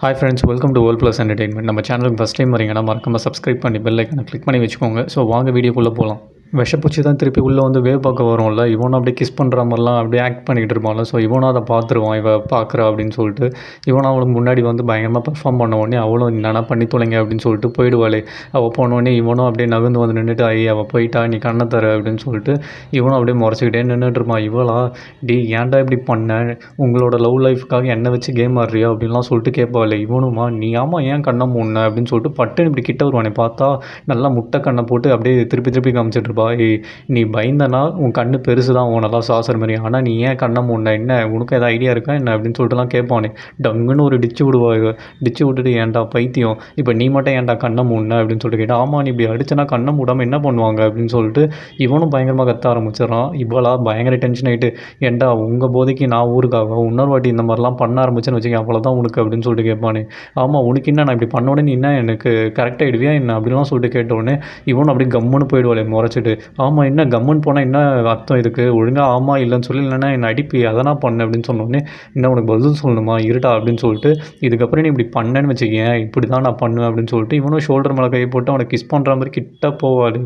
Hi friends, welcome to world plus entertainment. நம்ம சேனலுக்கு first time வரீங்கன்னா மறக்காம சப்ஸ்கிரைப் பண்ணி பெல் ஐக்கனை கிளிக் பண்ணி வச்சுக்கோங்க. ஸோ வாங்க வீடியோக்குள்ளே போகலாம். விஷப்பூச்சி தான் திருப்பி உள்ளே வந்து வேவ் பார்க்க வரும்ல, இவனும் அப்படியே கிஸ் பண்ணுற மாதிரிலாம் அப்படியே ஆக்ட் பண்ணிகிட்டு இருப்பான்ல. ஸோ இவனும் அதை பார்த்துருவான், இவ பார்க்குறா அப்படின்னு சொல்லிட்டு இவனும் அவளுக்கு முன்னாடி வந்து பயங்கரமாக பெர்ஃபார்ம் பண்ண உடனே அவளும் என்னென்னா பண்ணி தொலைங்க அப்படின்னு சொல்லிட்டு போயிடுவாளே. அவள் போனோடனே இவனும் அப்படியே நகர்ந்து வந்து நின்றுட்டு அவள் போயிட்டா, நீ கண்ணை தர அப்படின்னு சொல்லிட்டு இவனும் அப்படியே முறைச்சிக்கிட்டே நின்றுட்டு இருப்பான். இவளா, டி ஏன்டா இப்படி பண்ண, உங்களோட லவ் லைஃப்க்காக என்னை வச்சு கேம் ஆடுறியா அப்படின்லாம் சொல்லிட்டு கேட்பாளே. இவனுமா, நீ ஆமாம் ஏன் கண்ணை மூடின அப்படின்னு சொல்லிட்டு பட்டுன்னு இப்படி கிட்ட வருவானே, பார்த்தா நல்லா முட்டை கண்ணை போட்டு அப்படியே திருப்பி திருப்பி காமிச்சிட்டு இருப்பா. நீ பயந்தனா உன் கண்ணு பெருசு தான், உனெல்லாம் சாசர் மாதிரி, ஆனால் நீ ஏன் கண்ணை மூடின, என்ன உனக்கு எதாவது ஐடியா இருக்கா என்ன அப்படின்னு சொல்லிட்டுலாம் கேட்பானே. டங்குன்னு ஒரு டிச்சு விடுவா. டிச்சு விட்டுட்டு ஏன்டா பைத்தியம், இப்போ நீ மட்டும் ஏன்டா கண்ணை மூடின அப்படின்னு சொல்லிட்டு கேட்டால், ஆமாம் நீ இப்படி அடிச்சனா கண்ணை மூடாமல் என்ன பண்ணுவாங்க அப்படின்னு சொல்லிட்டு இவனும் பயங்கரமாக கத்த ஆரம்பிச்சிடறான். இவளா பயங்கர டென்ஷன் ஆகிட்டு, ஏன்டா உங்கள் போதைக்கு நான் ஊருக்காக இன்னொரு வாட்டி இந்த மாதிரிலாம் பண்ண ஆரம்பிச்சேன்னு வச்சுக்கேன் அவ்வளோதான் உனக்கு அப்படின்னு சொல்லிட்டு கேட்பானே. ஆமாம் உனக்கு என்ன, நான் இப்படி பண்ண உடனே நீ என்ன எனக்கு கரெக்ட் ஆகிடுவியா என்ன அப்படின்லாம் சொல்லிட்டு கேட்டோடனே இவனும் அப்படி கம்முன்னு போயிடுவாளே முறைச்சிட்டு. ஆமாம் என்ன கம்முன்னு போனால் என்ன அர்த்தம் இதுக்கு, ஒழுங்காக ஆமாம் இல்லைன்னு சொல்லி, இல்லைன்னா என்னை அடிப்பி அதெல்லாம் பண்ண அப்படின்னு சொன்னோடனே, இன்னும் உனக்கு பதில் சொல்லணுமா இருட்டா அப்படின்னு சொல்லிட்டு, இதுக்கப்புறம் நீ இப்படி பண்ணேன்னு வச்சுக்கேன் இப்படி தான் நான் பண்ணுவேன் அப்படின்னு சொல்லிட்டு இவனும் ஷோல்டர் மேலே கை போட்டு அவனை கிஸ் பண்ணுற மாதிரி கிட்ட போவாள்.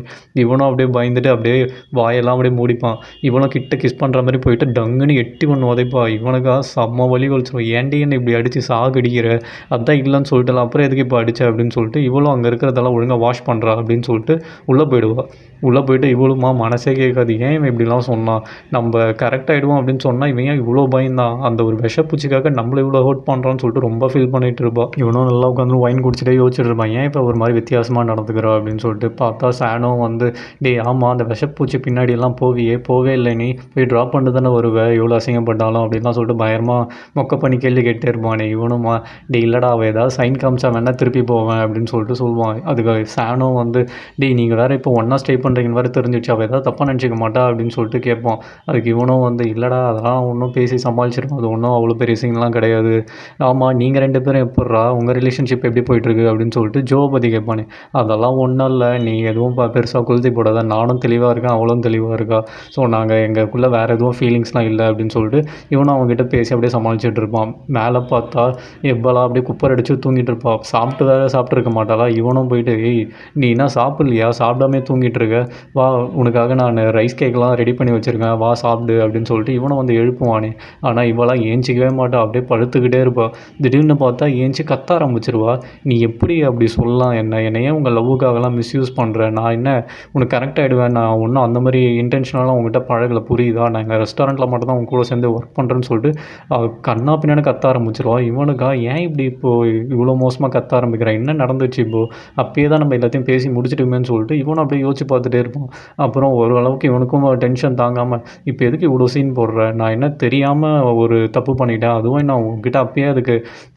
இவனும் அப்படியே பயந்துட்டு அப்படியே வாயெல்லாம் அப்படியே மூடிப்பான். இவனும் கிட்ட கிஸ் பண்ணுற மாதிரி போயிட்டு டங்குன்னு எட்டி ஒன்று உதைப்பா. இவனுக்கா செம்ம வலி வலிச்சிடும். ஏன்டி என்ன இப்படி அடித்து சாகடிக்கிற, அதான் இல்லைன்னு சொல்லிட்டு அப்புறம் எதுக்கு இப்போ அடித்த அப்படின்னு சொல்லிட்டு இவளும் அங்கே இருக்கிறதெல்லாம் ஒழுங்காக வாஷ் பண்ணுறா அப்படின்னு சொல்லிட்டு உள்ளே போயிடுவா. உள்ளே போயிட்டு இவளுமா மனசே கேட்காது, ஏன் இவன் இப்படிலாம் சொன்னான், நம்ம கரெக்ட் ஆகிடுவோம் அப்படின்னு சொன்னால் இவன் ஏன் இவ்வளோ பயந்தான், அந்த ஒரு விஷப்பூச்சிக்காக நம்மளை இவ்வளோ ஹர்ட் பண்ணுறான்னு சொல்லிட்டு ரொம்ப ஃபீல் பண்ணிகிட்டு இருப்பாள். இவனும் நல்லா உட்காந்து வைன் குடிச்சிட்டே யோசிச்சுட்டு இருப்பான், ஏன் இப்போ ஒரு மாதிரி வித்தியாசமாக நடந்துக்கிறா அப்படின்னு சொல்லிட்டு. பார்த்தா சானும் வந்து, டே ஆமாம் அந்த விஷப்பூச்சி பின்னாடியெல்லாம் போவே இல்லை, நீ போய் ட்ராப் பண்ணிட்டு தானே வருவேன் இவ்வளோ அசிங்கப்பட்டாலும் அப்படின்லாம் சொல்லிட்டு பயங்கரமாக மொக்க பண்ணி கேள்வி கேட்டே இருப்பானே. இவனுமா, டே இல்லைடா அவள் ஏதாவது சைன் காமிச்சா வேணா திருப்பி போவேன் அப்படின்னு சொல்லிட்டு சொல்லுவான். அதுக்கு சானும் வந்து, டே நீங்கள் வேறு இப்போ ஒன்றா ஸ்டே பண்ணுறீங்கன்னு வேறு தெரிஞ்சிச்சு, அவள் ஏதாவது தப்பாக நினச்சிக்க மாட்டா அப்படின்னு சொல்லிட்டு கேட்போம். அதுக்கு இவனும் வந்து, இல்லைடா அதெல்லாம் ஒன்றும் பேசி சமாளிச்சிருக்கோம், அது ஒன்றும் அவ்வளோ பெரிய சீன்லாம் கிடையாது. ஆமாம் நீங்கள் 2 பேரும் எப்பட்றா உங்கள் ரிலேஷன்ஷிப் எப்படி போயிட்டுருக்கு அப்படின்னு சொல்லிட்டு ஜோவை பற்றி கேட்பானே. அதெல்லாம் ஒன்றும் இல்லை, நீ எதுவும் பெருசாக கொளுத்தி போடாத, நானும் தெளிவாக இருக்கேன் அவளும் தெளிவாக இருக்கா, ஸோ நாங்கள் எங்களுக்குள்ளே வேறு எதுவும் ஃபீலிங்ஸ்லாம் இல்லை அப்படின்னு சொல்லிட்டு இவனும் அவங்ககிட்ட பேசி அப்படியே சமாளிச்சுட்டு இருப்பான். மேலே பார்த்தா எப்பலாம் அப்படியே குப்பர் அடித்து தூங்கிட்டு இருப்பாள். சாப்பிட்டு வேறு சாப்பிட்ருக்க மாட்டாளா. இவனும் போயிட்டு, ஏய் நீ என்ன சாப்பிட்லையா, சாப்பிடாமே தூங்கிட்டு இருக்க, வா உனக்காக நான் ரைஸ் கேக்லாம் ரெடி பண்ணி வச்சுருக்கேன், வா சாப்பிடு அப்படின்னு சொல்லிட்டு இவனை வந்து எழுப்புவானே. ஆனால் இவளாம் ஏஞ்சிக்கவே மாட்டா, அப்படியே படுத்துக்கிட்டே இருப்பாள். திடீர்னு பார்த்தா ஏஞ்சி கத்த ஆரம்பிச்சிருவா. நீ எப்படி அப்படி சொல்லலாம், என்னை ஏன் உங்கள் லவ்வுக்காகலாம் மிஸ்யூஸ் பண்ணுறேன், நான் என்ன உனக்கு கரெக்ட் ஆகிடுவேன், நான் ஒன்றும் அந்த மாதிரி இன்டென்ஷனலாக உங்ககிட்ட பழகலை புரியுதா, நான் எங்கள் ரெஸ்டாரண்ட்டில் மட்டும் தான் உங்க கூட சேர்ந்து ஒர்க் பண்ணுறேன்னு சொல்லிட்டு கண்ணா பின்னாடி கத்த ஆரம்பிச்சிருவா. இவனுக்கா ஏன் இப்படி இப்போது இவ்வளோ மோசமாக கத்த ஆரம்பிக்கிறேன், என்ன நடந்துச்சு இப்போது, அப்பயே தான் நம்ம எல்லாத்தையும் பேசி முடிச்சிட்டுமேன்னு சொல்லிட்டு இவனும் அப்படியே யோசிச்சு பார்த்துட்டே இருப்பான். அப்புறம் ஓரளவுக்கு இவனுக்கும் டென்ஷன் தாங்காமல், இப்போ எதுக்கு இவ்வளோ சீன் போடுற, நான் என்ன தெரியாமல் ஒரு தப்பு பண்ணிட்டேன், அதுவும் நான் உங்ககிட்ட அப்பயே அதுக்கு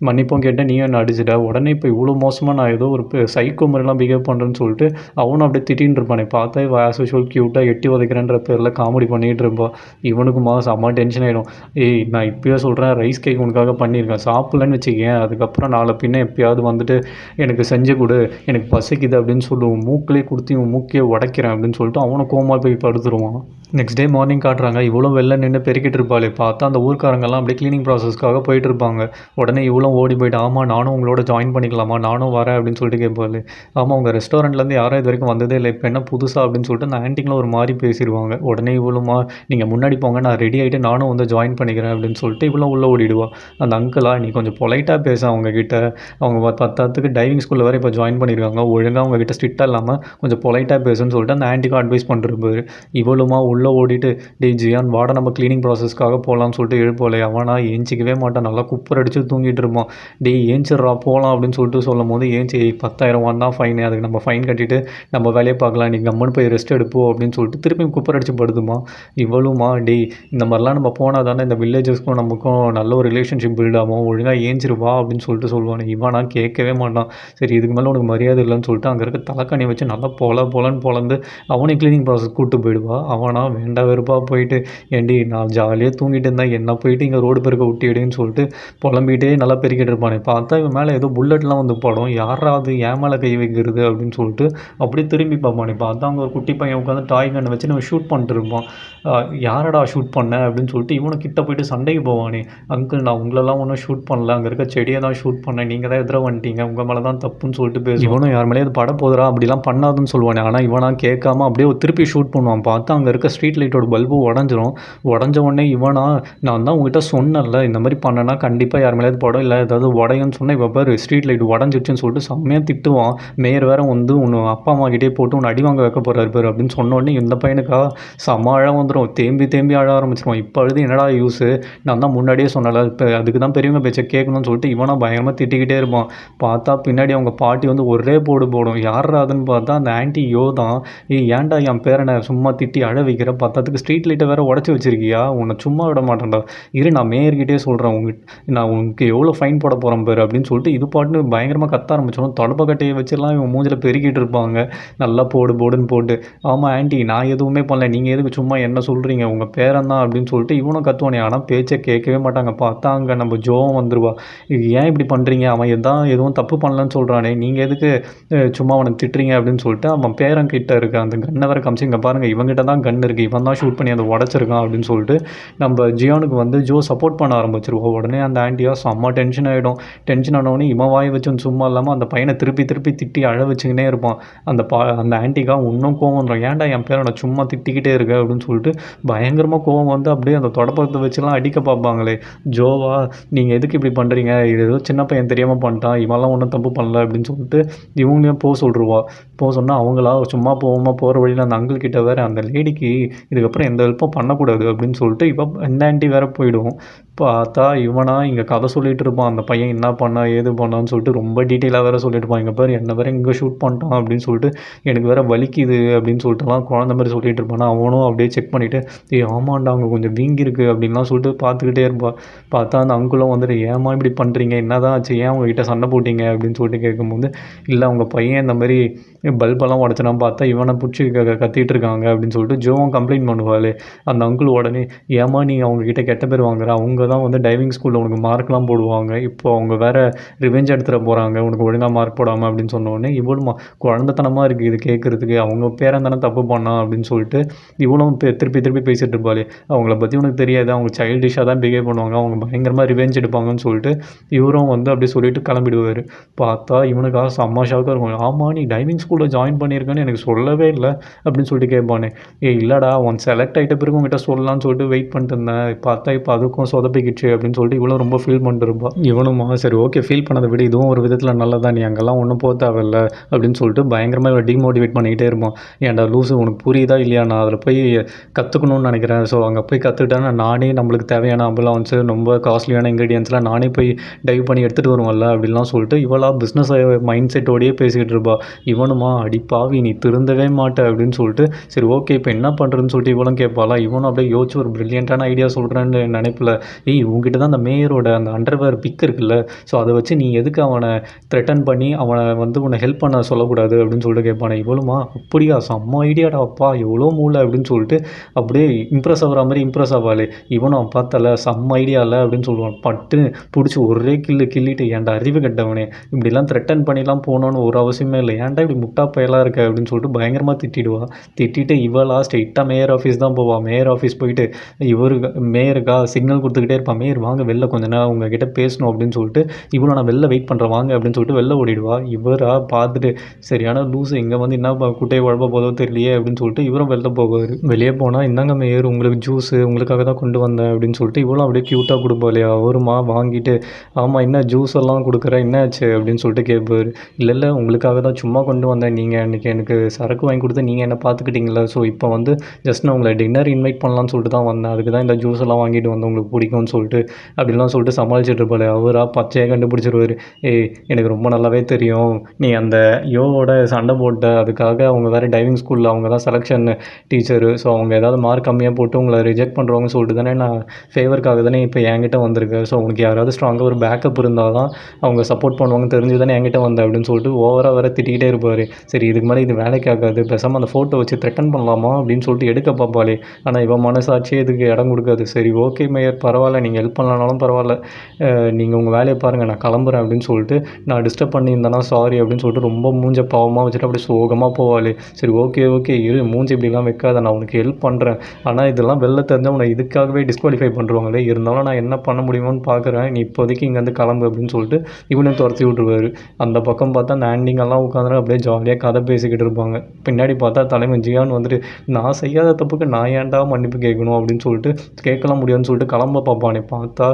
மன்னிப்பும் கேட்டேன், நீயும் என்ன அடிச்சிட்ட, உடனே இப்போ இவ்வளோ மோசமாக நான் ஏதோ ஒரு சைக்கோ மாதிரிலாம் பிஹேவ் பண்ணுறேன்னு சொல்லிட்டு அவனும் அப்படியே திட்டின்னு இருப்பானே. பார்த்தா ஆஸ் யூஷுவல் க்யூட்டாக எட்டி உதைக்கிறேன்ற பேரில் காமெடி பண்ணிகிட்டு இருப்பான். இவனுக்குமா செம்ம டென்ஷன் ஆகிடும். ஏய் நான் இப்போயே சொல்கிறேன், ரைஸ் கேக் உனக்காக பண்ணியிருக்கேன், சாப்பிட்லன்னு வச்சுக்கேன் அதுக்கப்புறம் நாளை பின்ன எப்பயாவது வந்துட்டு எனக்கு செஞ்சு கொடு, எனக்கு பசிக்குது அப்படின்னு சொல்லுவோம், மூக்கிலே கொடுத்து இவன் மூக்கையே உடைக்கிறேன் அப்படின்னு சொல்லிட்டு அவனை கோமா போய் படுத்துருவான். நெக்ஸ்ட் டே மார்னிங் காட்டுறாங்க, இவ்வளோ வெளில நின்று பெருக்கிட்டு இருப்பாளே. பார்த்தா அந்த ஊர்க்காரங்கெல்லாம் அப்படியே க்ளீனிங் ப்ராசஸ்க்காக போயிட்டு இருப்பாங்க. உடனே இவ்வளோ ஓடி போயிட்டு, ஆமாம் நானும் உங்களோட ஜாயின் பண்ணிக்கலாமா, நானும் வரேன் அப்படின்னு சொல்லிட்டு கேட்பாள். ஆமாம் உங்கள் ரெஸ்டாரண்ட்லேருந்து யாரும் இது வரைக்கும் வந்ததே இல்லை, இப்போ என்ன புதுசாக அப்படின்னு சொல்லிட்டு அந்த ஆன்ட்டிங்களும் ஒரு மாதிரி பேசிடுவாங்க. உடனே இவ்வளோமா, நீங்கள் முன்னாடி போங்க நான் ரெடி ஆகிட்டு நானும் வந்து ஜாயின் பண்ணிக்கிறேன் அப்படின்னு சொல்லிட்டு இவ்வளோ உள்ளே ஓடிடுவா. அந்த அங்கிளா, நீ கொஞ்சம் பொலைட்டாக பேச அவங்கக்கிட்ட, அவங்க பத்தாத்துக்கு டைவிங் ஸ்கூலில் வேறு இப்போ ஜாயின் பண்ணியிருக்காங்க, ஒழுங்காக அவங்கக்கிட்ட ஸ்ட்ரிக்டாக இல்லாமல் கொஞ்சம் பொலைட்டாக பேசுன்னு சொல்லிட்டு அந்த ஆன்ட்டிக்கு அட்வைஸ் பண்ணுறாரு. இவ்வளோமா உள்ளே ஓடிட்டு, டே ஜியான் வாட நம்ம க்ளீனிங் ப்ராசஸ்க்காக போகலான்னு சொல்லிட்டு எழுப்போலே. அவனா ஏஞ்சிக்கவே மாட்டான், நல்லா குப்பர் அடித்து தூங்கிட்டு இருப்பான். டே ஏஞ்சிட்றா போகலாம் அப்படின்னு சொல்லிட்டு சொல்லும் போது, ஏஞ்சி 10,000 தான் ஃபைனு, அதுக்கு நம்ம ஃபைன் கட்டிட்டு நம்ம வேலையை பார்க்கலாம், நீ கம்மன்னு போய் ரெஸ்ட் எடுப்போம் அப்படின்னு சொல்லிட்டு திருப்பி குப்பர் அடித்து படுத்துமா. இவ்வளவுமா, டே இந்த மாதிரிலாம் நம்ம போனால் தானே இந்த வில்லேஜஸ்க்கும் நமக்கும் நல்ல ஒரு ரிலேஷன்ஷிப் பில்ட் ஆகும், ஒழுங்காக ஏஞ்சிருவா அப்படின்னு சொல்லிட்டு சொல்லுவானே. இவனா கேட்கவே மாட்டான். சரி இதுக்கு மேலே உனக்கு மரியாதை இல்லைன்னு சொல்லிட்டு அங்கே இருக்க தலைக்கணி வச்சு நல்லா போலன்னு பொழந்து அவனே க்ளீனிங் ப்ராசஸ் கூப்பிட்டு போயிடுவா. அவனா இவனும் வேண்டா வெறுப்பாக போயிட்டு ஏண்டி நான் ஜாலியாக தூங்கிட்டு இருந்தேன் என்ன போயிட்டு இங்கே ரோடு பெருக்க விட்டிடுன்னு சொல்லிட்டு புலம்பிகிட்டே நல்லா பெருக்கிட்டு இருப்பானே. பார்த்தா இவன் மேலே ஏதோ புல்லட்லாம் வந்து படும். யாரா அது என் மேலே கை வைக்கிறது அப்படின்னு சொல்லிட்டு அப்படியே திரும்பி பார்ப்பானே. பார்த்தா அங்கே ஒரு குட்டி பையன் உட்காந்து டாய் கன்னை வச்சு நம்ம ஷூட் பண்ணிட்டு இருப்பான். யாரடா ஷூட் பண்ண அப்படின்னு சொல்லிட்டு இவனும் கிட்ட போயிட்டு சண்டைக்கு போவானே. அங்கிள் நான் உங்களெல்லாம் ஒன்றும் ஷூட் பண்ணல, அங்கே இருக்க செடியை தான் ஷூட் பண்ணேன், நீங்கள் தான் எதிர வந்துட்டீங்க, உங்கள் மேலே தான் தப்புன்னு சொல்லிட்டு பேசுவான். இவனும் யார் மேலே இது பட போதுரா அப்படிலாம் பண்ணாதுன்னு சொல்லுவானே. ஆனால் இவனா கேட்காம அப்படியே திருப்பி ஷூட் பண்ணுவான். பார்த்தா அங்கே இருக்க ஸ்ட்ரீட் லைட்டோட பல்பு உடஞ்சிரும். உடஞ்ச உடனே இவனா நான் தான் உங்ககிட்ட சொன்னல இந்த மாதிரி பண்ணனா கண்டிப்பாக யார் மேலேயாவது படம் இல்லை ஏதாவது உடையும்னு சொன்னால் இவ பாரு ஸ்ட்ரீட் லைட் உடஞ்சிடுச்சுன்னு சொல்லிட்டு செம்மையாக திட்டுவான். மேயர் வேறு வந்து உன்னை அப்பா அம்மா கிட்டே போட்டு உன்னை அடி வாங்க வைக்க போகிறாரு பேர் அப்படின்னு சொன்ன உடனே இந்த பையனுக்காக செம்ம அழ வந்துடும். தேம்பி அழ ஆரம்பிச்சிருவான். இப்போ அழுது என்னடா யூஸு, நான் தான் முன்னாடியே சொன்னல இப்போ அதுக்கு தான் பெரியவங்க பேச்சை கேட்கணும்னு சொல்லிட்டு இவனா பயங்கரமாக திட்டிக்கிட்டே இருப்பான். பார்த்தா பின்னாடி அவங்க பாட்டி வந்து ஒரே போடும். யாரா அதுன்னு பார்த்தா அந்த ஆன்ட்டி தான். ஏன்டா என் பேரனை சும்மா திட்டி அழ வைக்கிற, பத்தத்துக்கு ஸ்ட்ரீட் லைட்டை வேறு உடச்சி வச்சிருக்கியா, உன்னை சும்மா விட மாட்டேன்டா, இரு நான் மேயர்கிட்டே சொல்கிறேன், நான் உனக்கு எவ்வளோ ஃபைன் போட போகிறேன் பேர் அப்படின்னு சொல்லிட்டு இது பாட்டுன்னு பயங்கரமாக கத்த ஆரம்பிச்சிடும். தொடப்பக்கட்டையை வச்சுலாம் இவன் மூஞ்சில் பெருக்கிட்டு இருப்பாங்க. நல்லா போடுன்னு போட்டு ஆமாம் ஆன்ட்டி நான் எதுவுமே பண்ணல, நீங்கள் எதுக்கு சும்மா என்ன சொல்கிறீங்க, உங்கள் பேரன் தான் அப்படின்னு சொல்லிட்டு இவனும் கத்துவானே. ஆனால் பேச்சை கேட்கவே மாட்டாங்க. பார்த்தா அங்கே நம்ம ஜோவும் வந்துடுவா. இது ஏன் இப்படி பண்ணுறீங்க, அவன் எதுவும் தப்பு பண்ணலன்னு சொல்கிறானே, நீங்கள் எதுக்கு சும்மா அவனை திட்டுறீங்க அப்படின்னு சொல்லிட்டு அவன் பேரன் கிட்ட இருக்க அந்த கன்னை வேறு காமிச்சு இங்கே பாருங்கள் இவங்ககிட்ட தான் கன் இருக்குது, இவன் தான் ஷூட் பண்ணி அதை உடச்சிருக்கான் அப்படின்னு சொல்லிட்டு நம்ம ஜியானுக்கு வந்து ஜோ சப்போர்ட் பண்ண ஆரம்பிச்சிருவோம். உடனே அந்த ஆன்ட்டியா செம்ம டென்ஷன் ஆகிடும். டென்ஷன் ஆனவொடனே இவன் வாய் வச்சு சும்மா இல்லாமல் அந்த பையனை திருப்பி திட்டி அழ வச்சுக்கினே இருப்பான். அந்த ஆன்ட்டிக்கா இன்னும் கோவம் வந்துடும். ஏன்டா என் பேரை சும்மா திட்டிக்கிட்டே இருக்க அப்படின்னு சொல்லிட்டு பயங்கரமாக கோவம் வந்து அப்படியே அந்த தொடப்பத்தை வச்சுலாம் அடிக்க பார்ப்பாங்களே. ஜோவா நீங்கள் எதுக்கு இப்படி பண்ணுறீங்க, இது ஏதோ சின்ன பையன் தெரியாமல் பண்ணிட்டான், இவெல்லாம் ஒன்றும் தப்பு பண்ணல அப்படின்னு சொல்லிட்டு இவங்களையும் சொல்லிடுவா. சொன்னால் அவங்களா சும்மா போகிற வழியில் அந்த அங்கிள் கிட்ட வேறு அந்த லேடிக்கு இதுக்கப்புறம் எந்த ஹெல்ப்பும் பண்ணக்கூடாது அப்படின்னு சொல்லிட்டு இப்போ இந்த ஆன்ட்டி வேறு போயிடும். பார்த்தா இவனா இங்கே கதை சொல்லிகிட்டு இருப்பான். அந்த பையன் என்ன பண்ணா ஏது பண்ணான்னு சொல்லிட்டு ரொம்ப டீட்டெயிலாக வேறு சொல்லிட்டு இருப்பான். இங்கே பேர் என்ன வேறு இங்கே ஷூட் பண்ணிட்டான் அப்படின்னு சொல்லிட்டு எனக்கு வேறு வலிக்குது அப்படின்னு சொல்லிட்டுலாம் குழந்த மாதிரி சொல்லிட்டு இருப்பானா. அவனும் அப்படியே செக் பண்ணிவிட்டு ஆமாண்டா அவங்க கொஞ்சம் வீங்கிருக்கு அப்படின்லாம் சொல்லிட்டு பார்த்துக்கிட்டே இருப்பான். பார்த்தா அந்த அங்குளும் வந்துட்டு ஏமா இப்படி பண்ணுறீங்க, என்ன தான் ஆச்சு, ஏன் அவங்ககிட்ட சண்டை போட்டிங்க அப்படின்னு சொல்லிட்டு கேட்கும்போது இல்லை அவங்க பையன் இந்த மாதிரி பல்பெல்லாம் உடச்சினா பார்த்தா இவனை பிடிச்சி கத்திட்டு இருக்காங்க அப்படின்னு சொல்லிட்டு ஜோவும் கம்ப்ளைண்ட் பண்ணுவாள். அந்த அங்குள் உடனே ஏமா நீ அவங்கக்கிட்ட கெட்ட பேர் வாங்குற, அவங்க தான் வந்து டைவிங் ஸ்கூலில் உனக்கு மார்க்லாம் போடுவாங்க, இப்போ அவங்க வேறு ரிவெஞ்ச் எடுத்துகிட்டு போகிறாங்க உனக்கு ஒழுங்காக மார்க் போடாமல் அப்படின்னு சொன்னோடனே இவ்வளோ குழந்தைத்தனமாக இருக்குது இது கேட்குறதுக்கு, அவங்க பேரன் தானே தப்பு பண்ணான் அப்படின்னு சொல்லிட்டு இவ்வளோ திருப்பி பேசிகிட்டு இருப்பாள். அவங்கள பற்றி உனக்கு தெரியாது, அவங்க சைல்டிஷாக தான் பிஹேவ் பண்ணுவாங்க, அவங்க பயங்கரமாக ரிவெஞ்ச் எடுப்பாங்கன்னு சொல்லிட்டு இவரும் வந்து அப்படியே சொல்லிட்டு கிளம்பிடுவார். பார்த்தா இவனுக்காக செம்ம ஷாக்காக இருக்கும். ஆமாம் நீ டைவிங் ஸ்கூலில் ஜாயின் பண்ணியிருக்கேன்னு எனக்கு சொல்லவே இல்லை அப்படின்னு சொல்லிட்டு கேட்பானே. இல்லைடா ஒன் செலக்ட் ஆகிட்ட பிறகு உங்ககிட்ட சொல்லலான்னு சொல்லிட்டு வெயிட் பண்ணிட்டு இருந்தேன், பார்த்தா இப்போ அதுக்கும் சொதப்பிக்கிச்சு அப்படின்னு சொல்லிட்டு இவ்வளோ ரொம்ப ஃபீல் பண்ணிட்டு இருப்பா. இவனுமா சரி ஓகே ஃபீல் பண்ணதை விட இதுவும் ஒரு விதத்தில் நல்லதான், நீ அங்கெல்லாம் ஒன்றும் போக தேவையில்ல அப்படின்னு சொல்லிட்டு பயங்கரமாக டிமோட்டிவேட் பண்ணிக்கிட்டே இருப்பான். ஏன்டா லூஸு உனக்கு புரியுதா இல்லையா, நான் அதில் போய் கற்றுக்கணும்னு நினைக்கிறேன், ஸோ அங்கே போய் கற்றுக்கிட்டேன்னா நானே நம்மளுக்கு தேவையான அம்புலன்ஸு ரொம்ப காஸ்ட்லியான இன்க்ரீடியன்ஸ்லாம் நானே போய் டைவ் பண்ணி எடுத்துகிட்டு வருவோம்ல அப்படின்லாம் சொல்லிட்டு இவளா பிஸ்னஸ் மைண்ட் செட்டோடையே பேசிக்கிட்டு இருப்பா. இவனுமா அடிப்பாவி நீ திருந்தவே மாட்டே அப்படின்னு சொல்லிட்டு சரி ஓகே இப்போ என்ன பண்ணுறதுன்னு சொல்லிட்டு இவளும் கேட்பாளா. இவனும் அப்படியே யோசிச்சு ஒரு ப்ரில்லியண்ட்டான ஐடியா சொல்கிறேன்னு நினைப்பில் உங்ககிட்ட தான் அந்த மேயரோட அந்த அண்டர்வேர் பிக் இருக்குல்ல, ஸோ அதை வச்சு நீ எதுக்கு அவனை த்ரெட்டன் பண்ணி அவனை வந்து உன்னை ஹெல்ப் பண்ண சொல்லக்கூடாது அப்படின்னு சொல்லிட்டு கேட்பானே. இவ்வளோமா அப்படியா செம்ம ஐடியாடா அப்பா எவ்வளோ மூளை அப்படின்னு சொல்லிட்டு அப்படியே இம்ப்ரெஸ் ஆகிற மாதிரி இம்ப்ரெஸ் ஆவாள். இவனும் பார்த்தல செம்ம ஐடியா இல்லை அப்படின்னு சொல்லுவான். பட்டு பிடிச்சி ஒரே கிள்ளிட்டு ஏன்டா அறிவு கட்டவனே இப்படிலாம் த்ரெட்டன் பண்ணிலாம் போகணுன்னு ஒரு அவசியமே இல்லை, ஏன்டா இப்படி முட்டா பயலாக இருக்க அப்படின்னு சொல்லிட்டு பயங்கரமாக திட்டிட்டு இவளா ஸ்ட்ரெயிட்டாக மேயர் ஆஃபீஸ் தான் போவாள். மேயர் ஆஃபீஸ் போயிட்டு மேயருக்கா சிக்னல் கொடுத்துக்கிட்டே இருப்பான். மேயர் வாங்க வெளில கொஞ்ச நேரம் உங்ககிட்ட பேசணும் அப்படின்னு சொல்லிட்டு இவ்வளோ நான் வெளில வெயிட் பண்ணுறேன் வாங்க அப்படின்னு சொல்லிட்டு வெளில ஓடிடுவா. இவரா பார்த்துட்டு சரியான லூஸு இங்கே வந்து என்ன குட்டையை குழப்ப போதோ தெரியலையே அப்படின்னு சொல்லிட்டு இவரும் வெளில போவார். வெளியே போனால் இந்தாங்க மேயர் உங்களுக்கு ஜூஸு உங்களுக்காக தான் கொண்டு வந்தேன் அப்படின்னு சொல்லிட்டு இவ்வளோ அப்படியே க்யூட்டாக கொடுப்பா இல்லையா. அவருமா வாங்கிட்டு ஆமாம் என்ன ஜூஸ் எல்லாம் கொடுக்குற என்னாச்சு அப்படின்னு சொல்லிட்டு கேட்பார். இல்லை உங்களுக்காக தான் சும்மா கொண்டு வந்தேன், நீங்கள் அன்றைக்கி எனக்கு சரக்கு வாங்கி கொடுத்து நீங்கள் என்ன பார்த்துக்கிட்டீங்களா, ஸோ இப்போ வந்து ஜஸ்ட் நான் உங்களை டின்னர் இன்வைட் பண்ணலான்னு சொல்லிட்டு தான் வந்தேன், அதுக்கு தான் இந்த ஜூஸ் எல்லாம் வாங்கிட்டு வந்தேன் உங்களுக்கு பிடிக்கும்னு போகணும்னு சொல்லிட்டு அப்படின்லாம் சொல்லிட்டு சமாளிச்சுட்டு இருப்பாள். அவராக பச்சையாக கண்டுபிடிச்சிருவாரு. ஏய் எனக்கு ரொம்ப நல்லாவே தெரியும், நீ அந்த யோவோட சண்டை போட்ட அதுக்காக அவங்க வேறு டைவிங் ஸ்கூலில் அவங்க தான் செலெக்ஷன் டீச்சரு. ஸோ அவங்க ஏதாவது மார்க் கம்மியாக போட்டு உங்களை ரிஜெக்ட் பண்ணுறவங்க சொல்லிட்டு தானே நான் ஃபேவருக்காக தானே இப்போ என்கிட்ட வந்திருக்கேன். ஸோ உனக்கு யாராவது ஸ்ட்ராங்காக ஒரு பேக்கப் இருந்தால் தான் அவங்க சப்போர்ட் பண்ணுவாங்க தெரிஞ்சு தானே என்கிட்ட வந்தேன் அப்படின்னு சொல்லிட்டு ஓவராக வேறு திட்டிகிட்டே இருப்பார். சரி இதுக்கு மேலே இது வேலைக்கு ஆகாது, பேசாமல் அந்த ஃபோட்டோ வச்சு த்ரெட்டன் பண்ணலாமா அப்படின்னு சொல்லிட்டு எடுக்க பார்ப்பாளே. ஆனால் இவன் மனசாட்சியே இதுக்கு இடம் கொடுக்காது. சரி ஓகே மேயர் பரவாயில்ல, நீங்கள் ஹெல்ப் பண்ணலனாலும் பரவாயில்ல, நீங்கள் உங்கள் வேலையை பாருங்கள், நான் கிளம்புறேன் அப்படின்னு சொல்லிட்டு நான் டிஸ்டர்ப் பண்ணியிருந்தேன்னா சாரி அப்படின்னு சொல்லிட்டு ரொம்ப மூஞ்ச பாவமாக வச்சுட்டு அப்படி சோகமாக போவாள். சரி ஓகே ஓகே இரு, மூஞ்சி இப்படிலாம் வைக்காத, நான் உனக்கு ஹெல்ப் பண்ணுறேன். ஆனால் இதெல்லாம் வெளில தெரிஞ்சால் உன்னை இதுக்காகவே டிஸ்குவாலிஃபை பண்ணுறாங்களே, இருந்தாலும் நான் என்ன பண்ண முடியுமோன்னு பார்க்குறேன், நீ இப்போதைக்கு இங்கேருந்து கிளம்பு அப்படின்னு சொல்லிட்டு இவனையும் துரத்தி விட்ருவார். அந்த பக்கம் பார்த்தா அந்த ஆண்டிங்கெல்லாம் உட்காந்துட்டு அப்படியே ஜாலியாக கதை பேசிக்கிட்டு இருப்பாங்க. பின்னாடி பார்த்தா தலைவன் ஜியான் வந்துட்டு நான் செய்யாத தப்புக்கு நான் ஏன்டா மன்னிப்பு கேட்கணும் அப்படின்னு சொல்லிட்டு கேட்கலாம் முடியாதுன்னு சொல்லிட்டு கிளம்ப பார்ப்பானே. பார்த்தா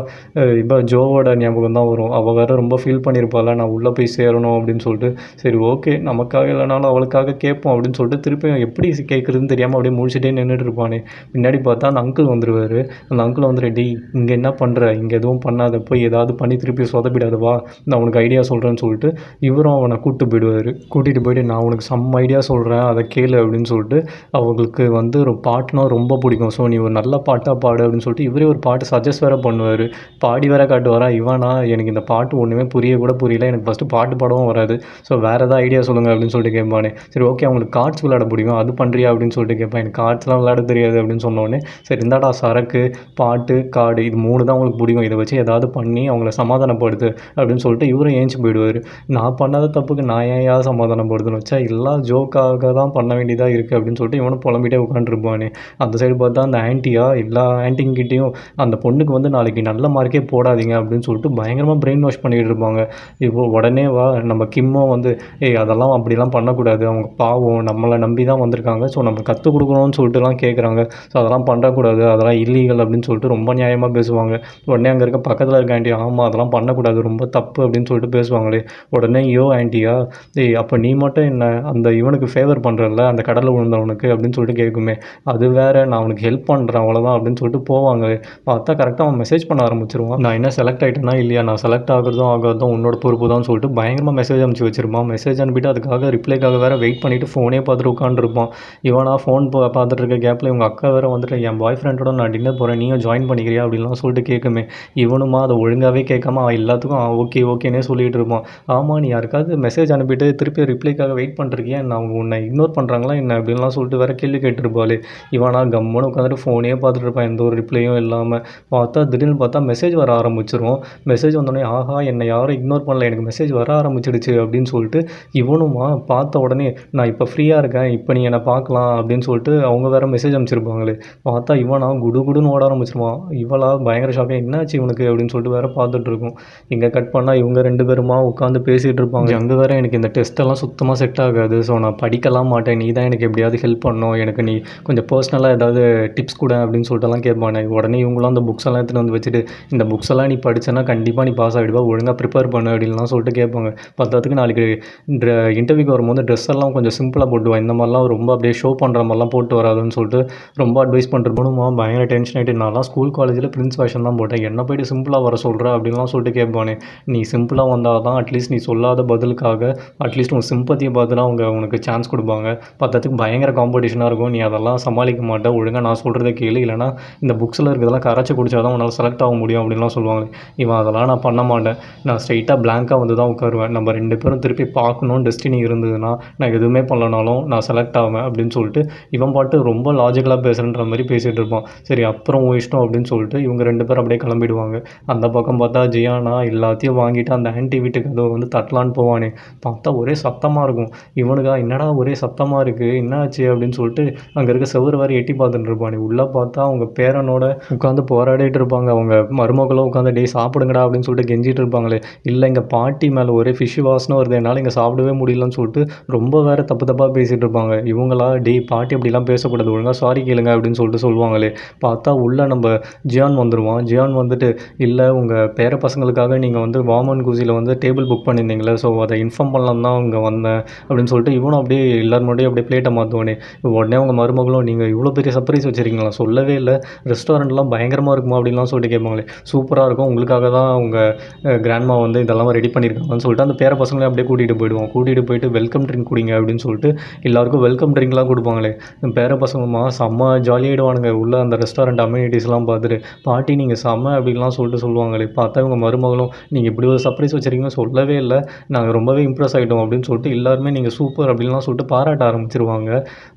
இப்போ ஜோவோட ஞாபகம் தான் வரும். அவள் வேறு ரொம்ப ஃபீல் பண்ணியிருப்பாள், நான் உள்ளே போய் சேரணும் அப்படின்னு சொல்லிட்டு. சரி ஓகே நமக்காக இல்லைனாலும் அவளுக்காக கேட்போம் அப்படின்னு சொல்லிட்டு திருப்பி எப்படி கேட்குறதுன்னு தெரியாமல் அப்படியே முடிச்சுட்டே நின்றுட்டு இருப்பானே. பின்னாடி பார்த்தா அந்த அங்கிள் வந்துடுவார். அந்த அங்கிள் வந்துட்டு டி இங்கே என்ன பண்ணுற, இங்கே எதுவும் பண்ணாத, போய் ஏதாவது பண்ணி திருப்பி சொதப்பிடாத வா, நான் உனக்கு ஐடியா சொல்கிறேன்னு சொல்லிட்டு இவரும் அவனை கூட்டிகிட்டு போயிட்டு நான் உனக்கு ஐடியா சொல்கிறேன் அதை கேளு அப்படின்னு சொல்லிட்டு அவங்களுக்கு வந்து ஒரு பாட்டுனா ரொம்ப பிடிக்கும். ஸோ நீ ஒரு நல்ல பாட்டாக பாடு அப்படின்னு சொல்லிட்டு இவரே ஒரு பாட்டு சஜஸ்ட் வேறு பண்ணுவார். பாடி வேற காட்டுவாரா. இவனா எனக்கு இந்த பாட்டு ஒன்றுமே புரியல, எனக்கு ஃபஸ்ட்டு பாட்டு பாடவும் வராது, ஸோ வேறு ஏதாவது ஐடியா சொல்லுங்கள் அப்படின்னு சொல்லிட்டு கேட்பானே. சரி ஓகே அவங்களுக்கு கார்ட்ஸ் விளையாட பிடிக்கும், அது பண்ணுறியா அப்படின்னு சொல்லிட்டு கேட்பேன். எனக்கு கார்ட்ஸ்லாம் விளையாட தெரியாது அப்படின்னு சொன்னோடனே சரி இந்தாடா சரக்கு பாட்டு கார்டு இது 3 தான் அவங்களுக்கு பிடிக்கும், இதை வச்சு ஏதாவது பண்ணி அவங்கள சமாதானப்படுத்து அப்படின்னு சொல்லிட்டு இவரும் ஏஞ்சி போயிடுவார். நான் பண்ணாத தப்புக்கு நான் ஏன் சமாதானப்படுத்தணும் வச்சா எல்லாம் ஜோக்காக தான் பண்ண வேண்டியதாக இருக்குது அப்படின்னு சொல்லிட்டு இவனும் புலம்பிட்டே உட்காந்துருப்பானே. அந்த சைடு பார்த்தா அந்த ஆன்ட்டியா எல்லா ஆன்ட்டிங்கிட்டையும் அந்த பொண்ணுக்கு வந்து நாளைக்கு நல்ல மார்க்கே போடாதீங்க அப்படின்னு சொல்லிட்டு பயங்கரமாக பிரெயின் வாஷ் பண்ணிகிட்டு இருப்பாங்க. இப்போ உடனே வா நம்ம கிம்மோ வந்து ஏய் அதெல்லாம் அப்படிலாம் பண்ணக்கூடாது, அவங்க பாவம் நம்மளை நம்பி தான் வந்திருக்காங்க, ஸோ நம்ம கற்றுக் கொடுக்கணும்னு சொல்லிட்டுலாம் கேட்குறாங்க, ஸோ அதெல்லாம் பண்ணக்கூடாது, அதெல்லாம் இல்லீகல் அப்படின்னு சொல்லிட்டு ரொம்ப நியாயமாக பேசுவாங்க. உடனே அங்கே இருக்க பக்கத்தில் இருக்க ஆண்டி ஆமாம் அதெல்லாம் பண்ணக்கூடாது ரொம்ப தப்பு அப்படின்னு சொல்லிட்டு பேசுவாங்களே. உடனே ஆன்ட்டியா ஏய் அப்போ நீ மட்டும் என்ன அந்த இவனுக்கு ஃபேவர் பண்ணுறல்ல அந்த கடலில் விழுந்தவனுக்கு அப்படின்னு சொல்லிட்டு கேட்குமே. அது வேறு நான் அவனுக்கு ஹெல்ப் பண்ணுறேன் அவ்வளோதான் அப்படின்னு சொல்லிட்டு போவாங்க. பார்த்தா கரெக்டாக அவன் மெசேஜ் பண்ண ஆரம்பிச்சிருவான். நான் என்ன செலக்ட் ஆகிட்டேன்னா இல்லையா, நான் செலக்ட் ஆகிறதும் ஆகாதும் உன்னோட பொறுப்பு தான் சொல்லிட்டு பயங்கரமாக மெசேஜ் அனுப்பிச்சி வச்சிருப்பான். மெசேஜ் அனுப்பிட்டு அதுக்காக ரிப்ளைக்காக வேறு வெயிட் பண்ணிவிட்டு ஃபோனே பார்த்துட்டு உட்காந்துருப்பான். இவனா ஃபோன் பார்த்துட்டு இருக்க கேப்பில் இவங்க அக்கா வேறு வந்துட்டு என் பாய் ஃப்ரெண்டோட நான் டின்னர் போகிறேன் நீயும் ஜாயின் பண்ணிக்கிறியா அப்படின்லாம் சொல்லிட்டு கேட்குமே. இவனுமா அதை ஒழுங்காகவே கேட்காம எல்லாத்துக்கும் ஓகேனே சொல்லிகிட்டு இருப்பான். ஆமாம் நீ யாருக்காவது மெசேஜ் அனுப்பிட்டு திருப்பி ரிப்ளைக்காக வெயிட் பண்ணிருக்கியா, நான் உன்னை இக்னோர் பண்ணுறாங்களா என்ன அப்படின்லாம் சொல்லிட்டு வேறு கேள்வி கேட்டுருப்பாள். இவனா கம்முன்னு உட்காந்துட்டு ஃபோனே பார்த்துட்டு இருப்பான் எந்த ஒரு ரிப்ளையும் இல்லாமல். பார்த்தா திடீர்னு பார்த்தா மெசேஜ் வர ஆரம்பிச்சிரும். மெசேஜ் வந்தோடனே ஆஹா என்னை யாரும் இக்னோர் பண்ணல, எனக்கு மெசேஜ் வர ஆரம்பிச்சிடுச்சு அப்படின்னு சொல்லிட்டு இவனுமா பார்த்த உடனே நான் இப்போ ஃப்ரீயாக இருக்கேன், இப்போ நீ என்னை பார்க்கலாம் அப்படின்னு சொல்லிட்டு அவங்க வேறு மெசேஜ் அனுப்பிச்சிருப்பாங்களே. பார்த்தா இவனா குடுகுடுன்னு ஓட ஆரம்பிச்சிருவான். இவளா பயங்கர ஷாக்காக என்னாச்சு இவனுக்கு அப்படின்னு சொல்லிட்டு வேறு பார்த்துட்ருக்கோம். இங்கே கட் பண்ணால் இவங்க 2 பேருமா உட்காந்து பேசிகிட்டு இருப்பாங்க. அங்கே வேறு எனக்கு இந்த டெஸ்ட்டெல்லாம் சுத்தமாக செட் ஆகாது, ஸோ நான் படிக்கலாம் மாட்டேன், நீ தான் எனக்கு எப்படியாவது ஹெல்ப் பண்ணணும், எனக்கு நீ கொஞ்சம் பர்சனலாக ஏதாவது டிப்ஸ் கூட அப்படின்னு சொல்லிட்டுலாம் கேட்பானே. உடனே இவங்களாம் அந்த புக்ஸ் எல்லாம் எடுத்துகிட்டு வந்து வச்சுட்டு இந்த புக்ஸ் எல்லாம் நீ படித்தேன்னா கண்டிப்பாக நீ பாஸ் ஆகிடுவா, ஒழுங்காக ப்ரிப்பேர் பண்ணு அப்படின்லாம் சொல்லிட்டு கேட்பாங்க. பத்தாத்துக்கு நாளைக்கு இன்டர்வியூக்கு வரும்போது ட்ரெஸ் எல்லாம் கொஞ்சம் சிம்பிளாக போட்டுவா, இந்த மாதிரிலாம் ரொம்ப அப்படியே ஷோ பண்ணுற மாதிரிலாம் போட்டு வராதுன்னு சொல்லிட்டு ரொம்ப அட்வைஸ் பண்ணுறதுமா பயங்கர டென்ஷன் ஆகிட்டு நான்லாம் ஸ்கூல் காலேஜில் பிரின்ஸ் ஃபேஷன் தான் போட்டேன், என்ன போய்ட்டு சிம்பிளாக வர சொல்கிற அப்படின்லாம் சொல்லிட்டு கேட்பானே. நீ சிம்பிளாக வந்தால் தான் அட்லீஸ்ட் நீ சொல்லாத பதிலுக்காக அட்லீஸ்ட் உன் சிம்பத்தியை பார்த்துலாம் அவங்க உனக்கு சான்ஸ் கொடுப்பாங்க. பத்தாத்துக்கு பயங்கர காம்படிஷனாக இருக்கும், நீ அதெல்லாம் சமாளிக்க மாட்டேன், ஒழுங்காக நான் சொல்கிறத கேளு, இல்லைனா இந்த புக்ஸில் இருக்கிறதெல்லாம் கரைச்சி குடிச்சா தான் உன்னால் செலக்ட் ஆக முடியும் அப்படின்லாம் சொல்லுவாங்க. இவன் அதெல்லாம் நான் பண்ண மாட்டேன், நான் ஸ்ட்ரைட்டாக பிளாங்காக வந்து தான் உட்காருவேன், நம்ம 2 பேரும் திருப்பி பார்க்கணும் டெஸ்டினி இருந்ததுன்னா நான் எதுவுமே பண்ணலனாலும் நான் செலக்ட் ஆவேன் அப்படின்னு சொல்லிட்டு இவன் பாட்டு ரொம்ப லாஜிக்கலாக பேசுகிற மாதிரி பேசிகிட்டு இருப்பான். சரி அப்புறம் உன் இஷ்டம் அப்படின்னு சொல்லிட்டு இவங்க 2 பேரும் அப்படியே கிளம்பிடுவாங்க. அந்த பக்கம் பார்த்தா ஜியானா எல்லாத்தையும் வாங்கிட்டு அந்த ஆன்ட்டி வீட்டுக்கு அதை வந்து தட்டலான்னு போவானே. பார்த்தா ஒரே சத்தமாக இருக்கும். இவனுக்கா என்னடா ஒரே சத்தமாக இருக்குது என்னாச்சு அப்படின்னு சொல்லிட்டு அங்கே இருக்க செவரு வேறு எட்டி பார்த்துட்டு இருப்பானே. உள்ளே பார்த்தா அவங்க பேரனோட உட்காந்து போராடிட்டு இருப்பாங்க. அவங்க மருமகளும் உட்காந்து டே சாப்பிடுங்கடா அப்படின்னு சொல்லிட்டு கெஞ்சிட்டு இருப்பாங்களே. இல்லை இங்கே பாட்டி மேலே ஒரே ஃபிஷ் வாசனை வருது, என்னால் இங்கே சாப்பிடவே முடியலன்னு சொல்லிட்டு ரொம்ப வேறு தப்பாக பேசிகிட்டு இருப்பாங்க. இவங்களா டே பாட்டி அப்படிலாம் பேசக்கூடாது, ஒழுங்காக சாரி கேளுங்க அப்படின்னு சொல்லிட்டு சொல்லுவாங்களே. பார்த்தா உள்ளே நம்ம ஜியான் வந்துடுவான். ஜியான் வந்துட்டு இல்லை உங்கள் பேர பசங்களுக்காக நீங்கள் வந்து வாமன் குசியில் வந்து டேபிள் புக் பண்ணியிருந்தீங்களே, ஸோ அதை இன்ஃபார்ம் பண்ணலாம் தான் அவங்க வந்தேன் அப்படின்னு சொல்லிட்டு இவனும் அப்படியே எல்லோரும் முன்னாடியும் அப்படியே பிளேட்டை மாற்றுவானே. உடனே அவங்க மருமகளும் நீங்கள் இவ்வளோ பெரிய சர்ப்ரைஸ் வச்சுருக்கீங்களா, சொல்லவே இல்லை, ரெஸ்டாரண்ட்லாம் பயங்கரமாக இருக்குமா வேணுமா அப்படின்லாம் சொல்லிட்டு கேட்பாங்களே, சூப்பராக இருக்கும். உங்களுக்காக தான் உங்கள் கிராண்ட்மா வந்து இதெல்லாம் ரெடி பண்ணியிருக்காங்கன்னு சொல்லிட்டு அந்த பேர பசங்களையும் அப்படியே கூட்டிகிட்டு போயிடுவோம். கூட்டிகிட்டு போயிட்டு வெல்கம் ட்ரிங்க் குடிங்க அப்படின்னு சொல்லிட்டு எல்லாருக்கும் வெல்கம் ட்ரிங்க்லாம் கொடுப்பாங்களே. பேர பசங்கம்மா செம்ம ஜாலியாகிடுவானுங்க. உள்ள அந்த ரெஸ்டாரண்ட் அம்யூனிட்டிஸ்லாம் பார்த்துட்டு, பாட்டி நீங்கள் செம்ம அப்படின்லாம் சொல்லிட்டு சொல்லுவாங்களே. பார்த்தா இவங்க மருமகளும் நீங்கள் இப்படி ஒரு சர்ப்ரைஸ் வச்சுருக்கீங்கன்னு சொல்லவே இல்லை, நாங்கள் ரொம்பவே இம்ப்ரெஸ் ஆகிட்டோம் அப்படின்னு சொல்லிட்டு எல்லாருமே நீங்கள் சூப்பர் அப்படின்லாம் சொல்லிட்டு பாராட்ட ஆரம்பிச்சிருவாங்க.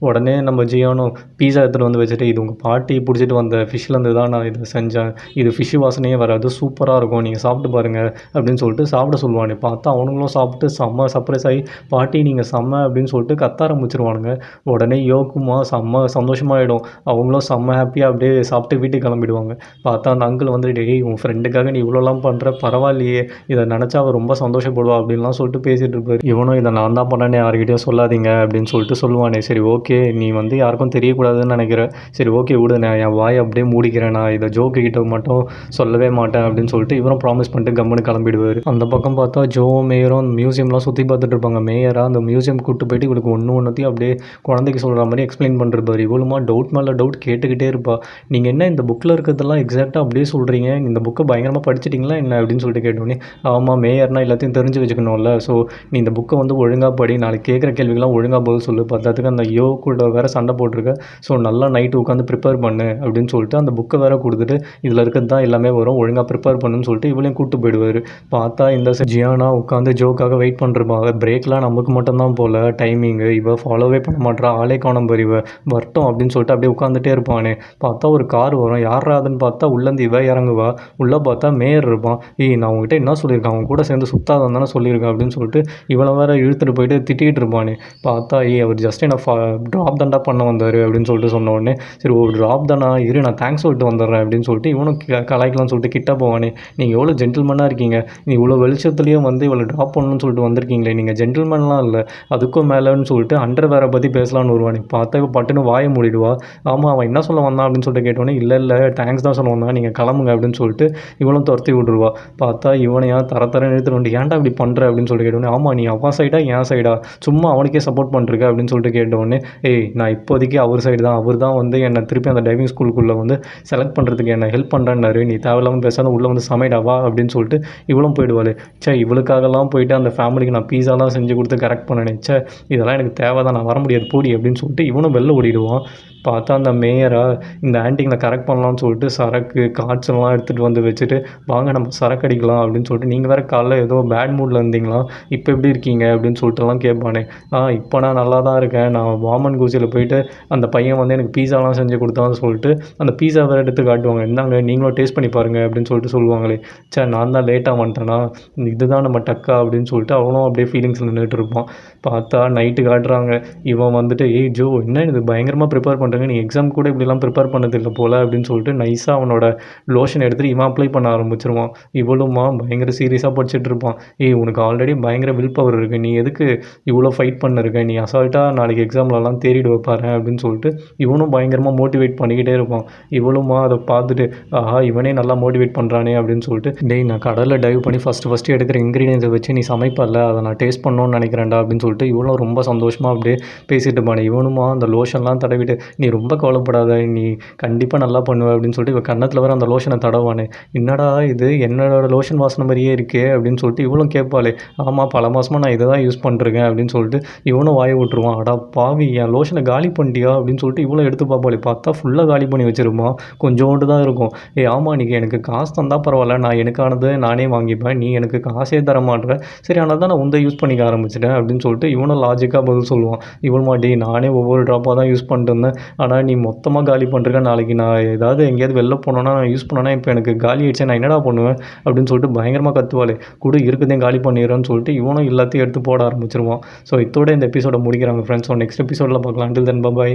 உடனே நம்ம ஜியானும் பீஸா எடுத்துகிட்டு வந்து வச்சுட்டு, இது உங்கள் பாட்டி பிடிச்சிட்டு வந்த ஃபிஷ்லேருந்து தான் நான் இதை செஞ்சேன், இது ஃபிஷ் வாசனையே வராது, சூப்பராக இருக்கும், நீங்கள் சாப்பிட்டு பாருங்கள் அப்படின்னு சொல்லிட்டு சாப்பிட சொல்லுவானே. பார்த்தா அவனுங்களும் சாப்பிட்டு செம்ம சர்ப்ரைஸ் ஆகி, பாட்டி நீங்கள் செம்ம அப்படின்னு சொல்லிட்டு கத்த ஆரம்பிச்சிருவானுங்க. உடனே யோக்குமா செம்ம சந்தோஷமாயிடும். அவங்களும் செம்ம ஹாப்பியாக அப்படியே சாப்பிட்டு வீட்டுக்கு கிளம்பிடுவாங்க. பார்த்தா அந்த அங்கிள் வந்து, டேய் உன் ஃப்ரெண்டுக்காக நீ இவ்வளோலாம் பண்ணுற, பரவாயில்லையே, இதை நினச்சா அவர் ரொம்ப சந்தோஷப்படுவா அப்படின்லாம் சொல்லிட்டு பேசிகிட்டு இருப்பார். இவனும் இதை நான் தான் பண்ணேன்னு யார்கிட்டயும் சொல்லாதீங்க அப்படின்னு சொல்லிட்டு சொல்லுவானே. சரி ஓகே, நீ வந்து யாருக்கும் தெரியக்கூடாதுன்னு நினைக்கிறேன், சரி ஓகே விடு, நான் என் வாயை அப்படியே மூடிக்கிறேன், நான் இதை ஜோக்கு கிட்ட மட்டும் சொல்லவே மாட்டேன் அப்படின்னு சொல்லிட்டு இவரும் ப்ராமிஸ் பண்ணிட்டு கம்முன்னு கிளம்பிடுவார். அந்த பக்கம் பார்த்தா ஜோவும் மேயரும் மியூசியம்லாம் சுற்றி பார்த்துட்டு இருப்பாங்க. மேயராக அந்த மியூசியம் கூப்பிட்டு போயிட்டு இவளுக்கு ஒன்றுத்தையும் அப்படியே குழந்தைக்கு சொல்கிற மாதிரி எக்ஸ்பிளைன் பண்ணிருப்பார். இவளுமா டவுட் மேலே டவுட் கேட்டுக்கிட்டே இருப்பா. நீங்கள் என்ன இந்த புக்கில் இருக்கிறதெல்லாம் எக்ஸாக்டாக அப்படியே சொல்கிறீங்க, இந்த புக்கை பயங்கரமாக படிச்சிட்டிங்களா என்ன அப்படின்னு சொல்லிட்டு கேட்டோன்னே, ஆமாம் மேயர்னால் எல்லாத்தையும் தெரிஞ்சு வச்சுக்கணும்ல, ஸோ நீ இந்த புக்கை வந்து ஒழுங்காக படி, நாளைக்கு கேட்குற கேள்விக்கெல்லாம் ஒழுங்காக பதில் சொல்லு, பத்தாத்துக்கு அந்த யோ கூட வேறு சண்டை போட்டிருக்க, ஸோ நல்லா நைட்டு உட்காந்து ப்ரிப்பேர் பண்ணு அப்படின்னு சொல்லிட்டு அந்த புக்கை வேறு கொடுத்துட்டு, இதில் இருக்கிறது தான் எல்லாமே வரும், ஒழுங்காக ப்ரிப்பேர் பண்ணுன்னு சொல்லிட்டு இவளையும் கூப்பிட்டு போயிடுவார். பார்த்தா இந்த ஜியானா உட்காந்து ஜோக்காக வெயிட் பண்ணிருப்பாங்க. பிரேக்லாம் நமக்கு மட்டும்தான் போல் டைமிங்கு, இவ ஃபாலோவே பண்ண மாட்டா, ஆளே காணோம் பாரு, இவ வரட்டும் அப்படின்னு சொல்லிட்டு அப்படியே உட்காந்துட்டே இருப்பானே. பார்த்தா ஒரு கார் வரும், யாரா அதுன்னு பார்த்தா உள்ளேருந்து இவ இறங்குவா. உள்ளே பார்த்தா மேயர் இருப்பான். நான் உங்ககிட்ட என்ன சொல்லியிருக்கேன், அவங்க கூட சேர்ந்து சுத்தாதான் தானே சொல்லியிருக்கேன் அப்படின்னு சொல்லிட்டு இவளை வேற இழுத்துட்டு போயிட்டு திட்டிகிட்டு இருப்பானே. பார்த்தா அவர் ஜஸ்ட் என்ன ட்ராப் தாண்டா பண்ண வந்தார் அப்படின்னு சொல்லிட்டு சொன்ன உடனே, சரி ஒரு ட்ராப் தானா, இரு நான் தேங்க்ஸ் சொல்லிட்டு வந்துடுறேன் அப்படின்னு சொல்லிட்டு இவனும் கலாய்க்கலாம்னு சொல்லிட்டு கிட்ட போவானே. நீங்கள் எவ்வளோ ஜென்டில்மேனாக இருக்கீங்க, நீ இவ்வளோ வெளிச்சத்துலேயும் வந்து இவ்வளோ ட்ராப் பண்ணணும்னு சொல்லிட்டு வந்திருக்கீங்களே, நீங்கள் ஜென்டில்மேன்லாம் இல்லை, அதுக்கும் மேலேன்னு சொல்லிட்டு அண்டர் வேரை பற்றி பேசலான்னு வருவானே. பார்த்தா இவ பட்டுன்னு வாயை மூடிடுவா. ஆமாம் அவன் என்ன சொல்ல வந்தான் அப்படின்னு சொல்லிட்டு கேட்டோன்னே, இல்லை தேங்க்ஸ் தான் சொல்ல வந்தான், நீங்கள் கிளம்புங்க அப்படின்னு சொல்லிட்டு இவளும் துரத்தி விட்ருவா. பார்த்தா இவனையா தரன்னு எடுத்துகிட்டு வந்து, ஏன்டா இப்படி பண்ணுற அப்படின்னு சொல்லிட்டு கேட்டோன்னே, ஆமாம் நீ அவன் சைடா என் சைடா, சும்மா அவனுக்கே சப்போர்ட் பண்ணிருக்க அப்படின்னு சொல்லிட்டு கேட்டோடனே, நான் இப்போதைக்கு அவர் சைடு தான், அவர் தான் வந்து என்னை திருப்பி அந்த டைவிங் ஸ்கூலுக்குள்ளே வந்து செலக்ட் பண்ணுறதுக்கு என்னை ஹெல்ப் பண்ணுறேன்னாரு, நீ தேவையில்லாமல் பேசாத உள்ளே வந்து சமைடாவா அப்படின்னு சொல்லிட்டு இவளும் போயிடுவாள். இவளுக்காகலாம் போயிட்டு அந்த ஃபேமிலிக்கு நான் பீஸாலாம் செஞ்சு கொடுத்து கரெக்ட் பண்ணேன், இதெல்லாம் எனக்கு தேவை தான், நான் வர முடியாது போடி அப்படின்னு சொல்லிட்டு இவனும் வெளில ஓடிடுவான். பார்த்தா அந்த மேயரா இந்த ஆன்ட்டிங்களை கரெக்ட் பண்ணலாம்னு சொல்லிட்டு சரக்கு காய்ச்சல்லாம் எடுத்துகிட்டு வந்து வச்சுட்டு, வாங்க நம்ம சரக்கு அடிக்கலாம் அப்படின்னு சொல்லிட்டு, நீங்கள் வேறு காலைல ஏதோ பேட் மூடில் இருந்தீங்களா, இப்போ எப்படி இருக்கீங்க அப்படின்னு சொல்லிட்டுலாம் கேட்பானே. இப்போ நான் நல்லா தான் இருக்கேன், நான் வாமன் கூசியில் போயிட்டு அந்த பையன் வந்து எனக்கு பீஸாலாம் செஞ்சு கொடுத்தான்னு சொல்லிட்டு அந்த பீஸா வேறு எடுத்து காட்டுவாங்க, இந்தாங்க நீங்களும் டேஸ்ட் பண்ணி பாருங்கள் அப்படின்னு சொல்லிட்டு சொல்லுவாங்களே. நான் தான் லேட்டாக வந்துட்டேனா, இதுதான் நம்ம டக்கா அப்படின்னு சொல்லிட்டு அவனும் அப்படியே ஃபீலிங்ஸில் நின்றுட்டு இருப்பான். பார்த்தா நைட்டு காட்டுறாங்க, இவன் வந்துட்டு ஜோ என்ன இது பயங்கரமாக ப்ரிப்பேர் பண்ணுறேங்க, நீ எக்ஸாம் கூட இப்படிலாம் ப்ரிப்பேர் பண்ணதில்லை போல் அப்படின்னு சொல்லிட்டு நைஸாக அவனோட லோஷன் எடுத்துகிட்டு இவன் அப்ளை பண்ண ஆரம்பிச்சிருவான். இவளுமா பயங்கர சீரியஸாக படிச்சுட்டு இருப்பான். உனக்கு ஆல்ரெடி பயங்கர வில் பவர் இருக்குது, நீ எதுக்கு இவ்வளோ ஃபைட் பண்ணிருக்க, நீ அசால்ட்டாக நாளைக்கு எக்ஸாம்லலாம் தேடிட்டு வைப்பாரு அப்படின்னு சொல்லிட்டு இவனும் பயங்கரமாக மோட்டிவேட் பண்ணிக்கிட்டே இருப்பான். இவளுமா அதை பார்த்துட்டு, ஆஹா இவனே நல்லா மோட்டிவேட் பண்ணுறானே அப்படின்னு சொல்லிட்டு, நான் கடலில் டைவ் பண்ணி ஃபஸ்ட்டு எடுக்கிற இன்க்ரீடியன்ஸை வச்சு நீ சமைப்பல்ல, அதை நான் டேஸ்ட் பண்ணணும்னு நினைக்கிறேன்டா அப்படின்னு சொல்லிட்டு இவளும் ரொம்ப சந்தோஷமாக அப்படியே பேசிட்டு இருப்பானே. இவனுமா அந்த லோஷன்லாம் தடவிட்டு, நீ ரொம்ப கவலைப்படாத, நீ கண்டிப்பாக நல்லா பண்ணுவ அப்படின்னு சொல்லிட்டு இவ கன்னத்தில் வர அந்த லோஷனை தடவானே. என்னடா இது என்னோட லோஷன் வாசனை மாதிரியே இருக்கே அப்படின்னு சொல்லிட்டு இவளும் கேட்பாளே. ஆமாம் பல மாதமாக நான் இதை தான் யூஸ் பண்ணிருக்கேன் அப்படின்னு சொல்லிட்டு இவனும் வாயை விட்டுருவான். அடா பாவி என் லோஷனை காலி பண்ணிட்டியா அப்படின்னு சொல்லிட்டு இவளும் எடுத்து பார்ப்பாளே. பார்த்தா ஃபுல்லாக காலி பண்ணி வச்சிருப்பான், கொஞ்சோண்டு தான் இருக்கும். ஆமாம் நீங்கள் எனக்கு காசு தந்தால் பரவாயில்ல, நான் எனக்கானது நானே வாங்கிப்பேன், நீ எனக்கு காசே தர மாட்டேற, சரி ஆனால் தான் நான் உந்தை யூஸ் பண்ணிக்க ஆரம்பிச்சிட்டேன் அப்படின்னு சொல்லிட்டு இவனும் லாஜிக்காக பதில் சொல்லுவான். இவன் மாட்டி நானே ஒவ்வொரு ட்ராப்பாக தான் யூஸ் பண்ணிட்டு இருந்தேன், ஆனால் நீ மொத்தமாக காலி பண்ணுறக்க, நாளைக்கு நான் ஏதாவது எங்கேயாவது வெளில போனோன்னா நான் யூஸ் பண்ணோன்னா இப்போ எனக்கு காலி ஆகிடுச்சேன், நான் என்னடா பண்ணுவேன் அப்படின்னு சொல்லிட்டு பயங்கரமாக கத்துவாளே. கூட இருக்குதையும் காலி பண்ணிடுறேன்னு சொல்லிட்டு இவனும் எல்லாத்தையும் எடுத்து போட ஆரம்பிச்சிருவான். ஸோ இதோட இந்த எபிசோட முடிக்கிறாங்க ஃப்ரெண்ட்ஸ். ஸோ நெக்ஸ்ட் எபிசோடில் பார்க்கலாம். Until then by.